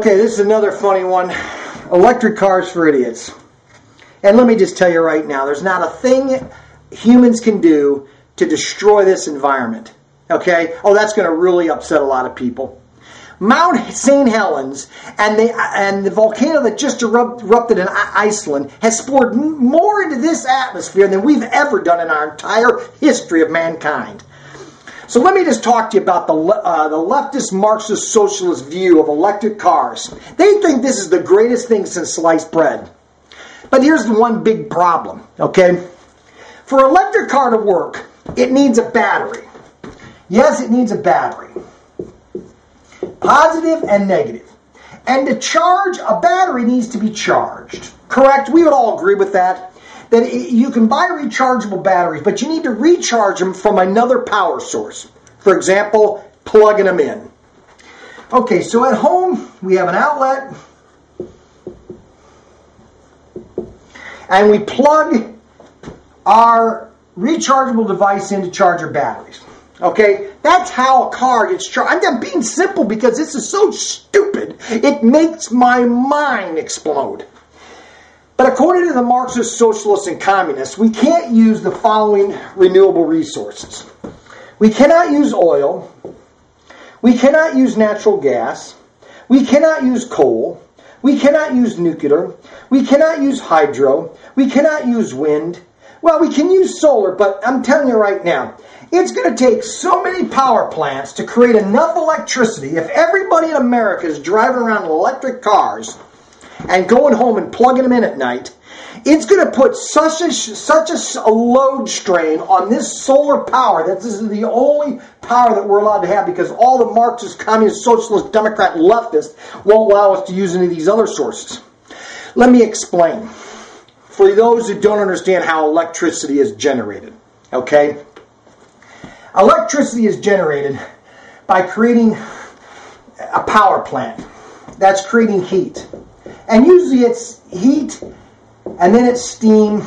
Okay, this is another funny one. Electric cars for idiots. And let me just tell you right now, there's not a thing humans can do to destroy this environment. Okay? Oh, that's going to really upset a lot of people. Mount St. Helens and the volcano that just erupted in Iceland has poured more into this atmosphere than we've ever done in our entire history of mankind. So let me just talk to you about the leftist Marxist socialist view of electric cars. They think this is the greatest thing since sliced bread. But here's the one big problem, okay? For an electric car to work, it needs a battery. Yes, it needs a battery. Positive and negative. And to charge, a battery needs to be charged. Correct? We would all agree with that. That you can buy rechargeable batteries, but you need to recharge them from another power source. For example, plugging them in. Okay, so at home, we have an outlet. And we plug our rechargeable device in to charge our batteries. Okay, that's how a car gets charged. I'm being simple because this is so stupid. It makes my mind explode. But according to the Marxist, socialists, and communists, we can't use the following renewable resources. We cannot use oil. We cannot use natural gas. We cannot use coal. We cannot use nuclear. We cannot use hydro. We cannot use wind. Well, we can use solar, but I'm telling you right now, it's going to take so many power plants to create enough electricity. If everybody in America is driving around in electric cars and going home and plugging them in at night, it's going to put such a load strain on this solar power that this is the only power that we're allowed to have because all the Marxist, communist, socialist, Democrat, leftists won't allow us to use any of these other sources. Let me explain. For those who don't understand how electricity is generated, okay? Electricity is generated by creating a power plant. That's creating heat. And usually it's heat and then it's steam,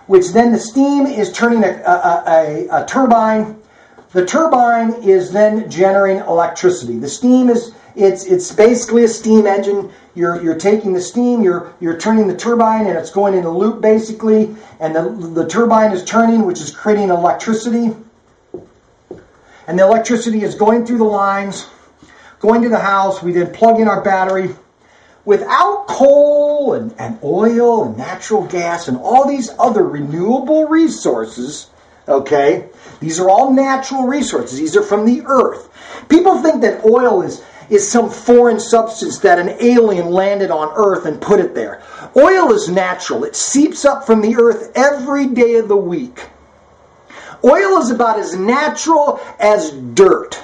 which then the steam is turning a turbine. The turbine is then generating electricity. The steam is, it's basically a steam engine. You're taking the steam, you're turning the turbine, and it's going in a loop basically, and the turbine is turning, which is creating electricity. And the electricity is going through the lines, going to the house. We then plug in our battery. Without coal and oil and natural gas and all these other renewable resources, okay, these are all natural resources. These are from the earth. People think that oil is some foreign substance that an alien landed on Earth and put it there. Oil is natural. It seeps up from the earth every day of the week. Oil is about as natural as dirt.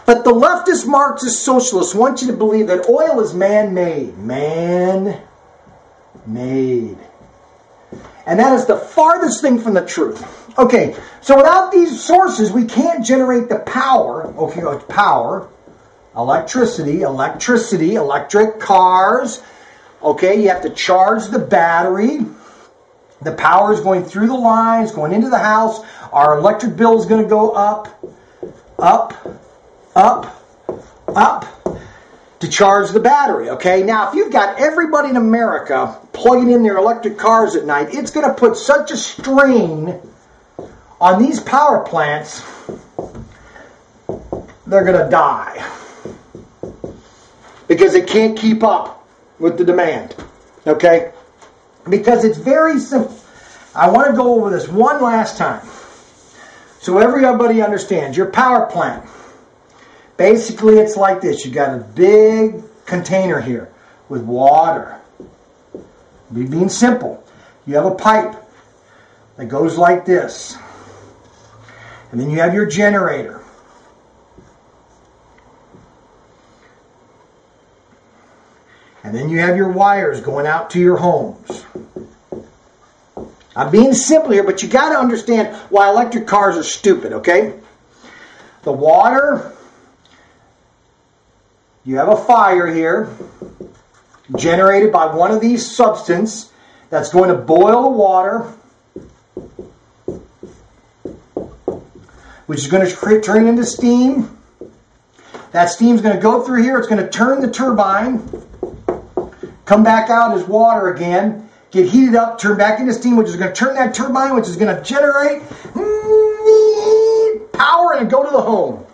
But the leftist Marxist socialists want you to believe that oil is man-made. Man-made. And that is the farthest thing from the truth. Okay, so without these sources, we can't generate the power. Okay, power. Electricity, electric cars. Okay, you have to charge the battery. The power is going through the lines, going into the house. Our electric bill is going to go up, to charge the battery. Okay, now if you've got everybody in America plugging in their electric cars at night, it's going to put such a strain on these power plants, they're going to die. Because it can't keep up with the demand. Okay? Because it's very simple. I want to go over this one last time. So everybody understands. Your power plant. Basically it's like this. You got a big container here with water. Being simple. You have a pipe that goes like this. And then you have your generator. And then you have your wires going out to your homes. I'm being simple here, but you got to understand why electric cars are stupid, okay? The water, you have a fire here, generated by one of these substances that's going to boil the water, which is going to turn into steam. That steam's going to go through here. It's going to turn the turbine, come back out as water again, get heated up, turn back into steam, which is going to turn that turbine, which is going to generate power and go to the home.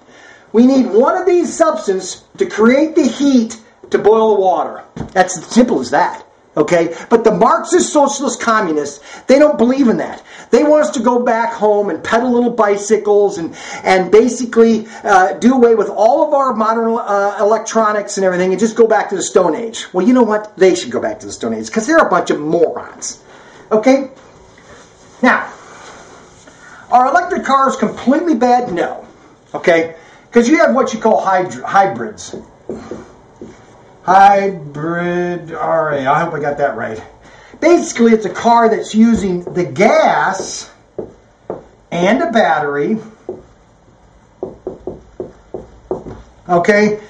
We need one of these substances to create the heat to boil the water. That's as simple as that. Okay? But the Marxist, socialist, communists, they don't believe in that. They want us to go back home and pedal little bicycles and basically do away with all of our modern electronics and everything and just go back to the Stone Age. Well, you know what? They should go back to the Stone Age because they're a bunch of morons. Okay? Now, are electric cars completely bad? No. Okay? Because you have what you call hybrids. Hybrid RA. I hope I got that right. Basically, it's a car that's using the gas and a battery. Okay?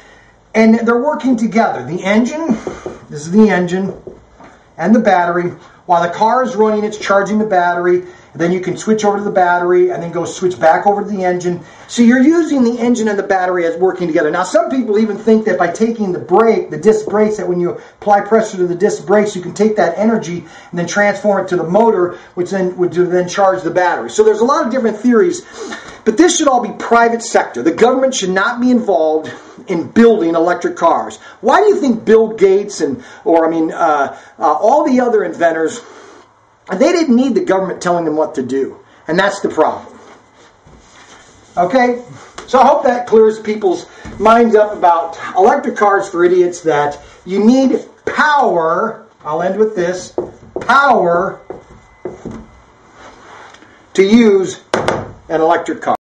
And they're working together. The engine, this is the engine, and the battery. While the car is running, it's charging the battery. Then you can switch over to the battery and then go switch back over to the engine. So you're using the engine and the battery as working together. Now, some people even think that by taking the brake, the disc brakes, that when you apply pressure to the disc brakes, you can take that energy and then transform it to the motor, which then would then charge the battery. So there's a lot of different theories. But this should all be private sector. The government should not be involved in building electric cars. Why do you think Bill Gates all the other inventors, they didn't need the government telling them what to do? And that's the problem. Okay? So I hope that clears people's minds up about electric cars for idiots, that you need power. I'll end with this. Power to use an electric car.